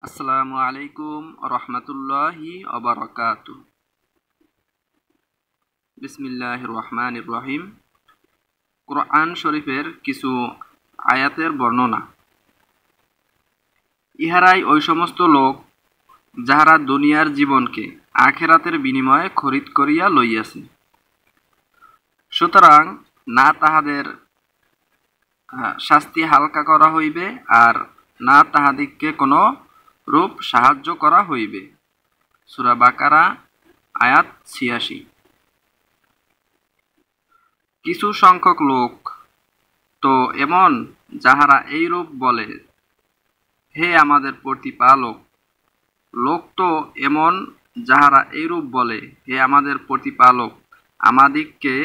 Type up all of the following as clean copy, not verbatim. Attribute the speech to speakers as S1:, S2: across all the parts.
S1: আসসালামু আলাইকুম রহমতুল্লাহি অবরকাতু। বিসমিল্লাহির রহমানির রহিম। কুরআন শরীফের কিছু আয়াতের বর্ণনা। ইহারাই ওই সমস্ত লোক যাহারা দুনিয়ার জীবনকে আখিরাতের বিনিময়ে খরিদ করিয়া লইয়াছে। সুতরাং না তাহাদের শাস্তি হালকা করা হইবে, আর না তাহাদিগকে কোনো রূপ সাহায্য করা হইবে। সূরা বাকারা আয়াত ৮৬। কিছু সংখ্যক লোক তো এমন যাহারা এইরূপ বলে, হে আমাদের প্রতিপালক। লোক তো এমন যাহারা এইরূপ বলে, হে আমাদের প্রতিপালক, আমাদিগকে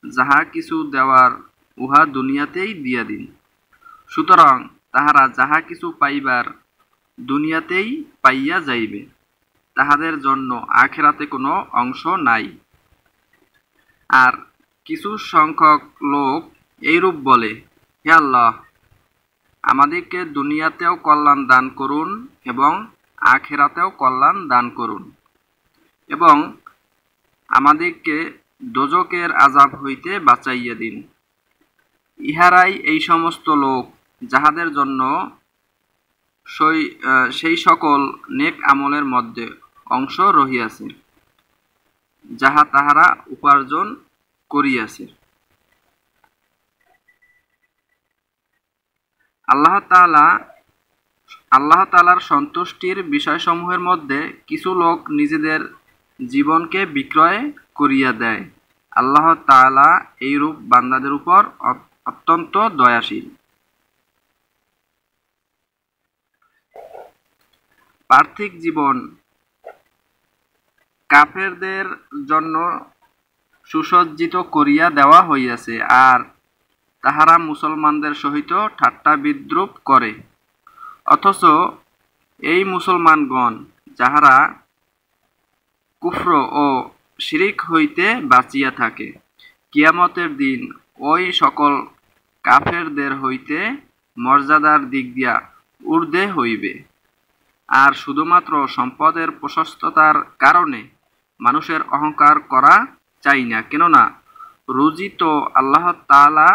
S1: যাহা কিছু দেওয়ার উহা দুনিয়াতেই দিয়া দিন। সুতরাং তাহারা যাহা কিছু পাইবার দুনিয়াতেই পাইয়া যাইবে, তাহাদের জন্য আখিরাতে কোনো অংশ নাই। আর কিছু সংখ্যক লোক এইরূপ বলে, হে আল্লাহ, আমাদেরকে দুনিয়াতেও কল্যাণ দান করুন এবং আখিরাতেও কল্যাণ দান করুন, এবং আমাদেরকে দোজকের আযাব হইতে বাঁচাইয়া দিন। ইহারাই এই সমস্ত লোক যাহাদের জন্য সেই সকল নেক আমলের মধ্যে অংশ রহিয়াছে, যাহা তাহারা উপার্জন করিয়াছে। আল্লাহ তাআলার সন্তুষ্টির বিষয়সমূহের মধ্যে কিছু লোক নিজেদের জীবনকে বিক্রয় করিয়া দেয়। আল্লাহ তাআলা এইরূপ বান্দাদের উপর অত্যন্ত দয়াশীল। পার্থিব জীবন কাফেরদের জন্য সুসজ্জিত করিয়া দেওয়া হইয়াছে, আর তাহারা মুসলমানদের সহিত ঠাট্টা বিদ্রূপ করে। অথচ এই মুসলমানগণ যাহারা কুফর ও শিরিক হইতে বাঁচিয়া থাকে, কিয়ামতের দিন ওই সকল কাফেরদের হইতে মর্যাদার দিক দিয়া ঊর্ধ্বে হইবে। আর শুধুমাত্র সম্পদের প্রশস্ততার কারণে মানুষের অহংকার করা চাই না, কেননা রুজি তো আল্লাহ তাআলা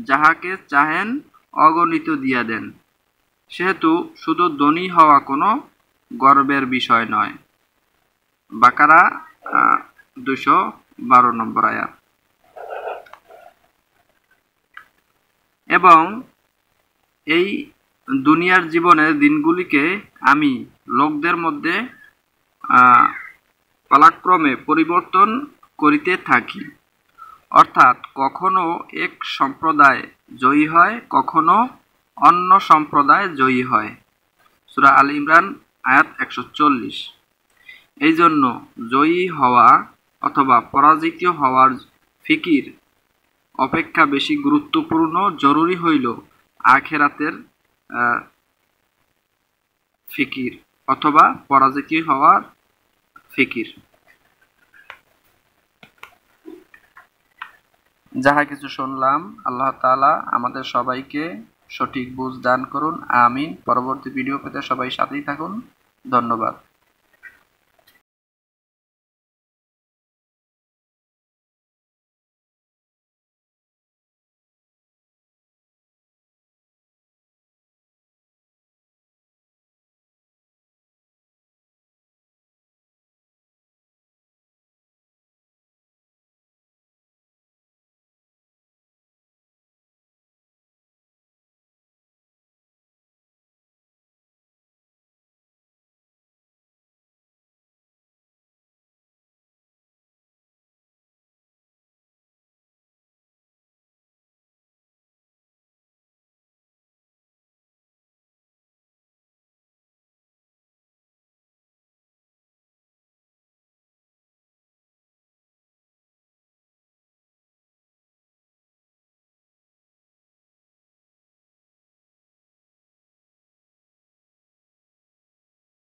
S1: যাহাকে চাহেন অগণিত দিয়া দেন, সেহেতু শুধু ধনী হওয়া কোনো গর্বের বিষয় নয়। বাকারা ২১২ নম্বর আয়াত। এবং এই দুনিয়ার জীবনের দিনগুলিকে আমি লোকদের মধ্যে পালাক্রমে পরিবর্তন করিতে থাকি, অর্থাৎ কখনো এক সম্প্রদায় জয়ী হয়, কখনো অন্য সম্প্রদায় জয়ী হয়। সূরা আল ইমরান আয়াত ১৪০। এই জন্য জয়ী হওয়া অথবা পরাজিত হওয়ার ফিকির অপেক্ষা বেশি গুরুত্বপূর্ণ জরুরি হইল আখিরাতের ফিকির অথবা পরাজিত হওয়ার ফিকির। যাহা কিছু শুনলাম, আল্লাহ তাআলা আমাদের সবাইকে সঠিক বুঝ দান করুন, আমিন। পরবর্তী ভিডিও পেতে সবাই সাথেই থাকুন। ধন্যবাদ।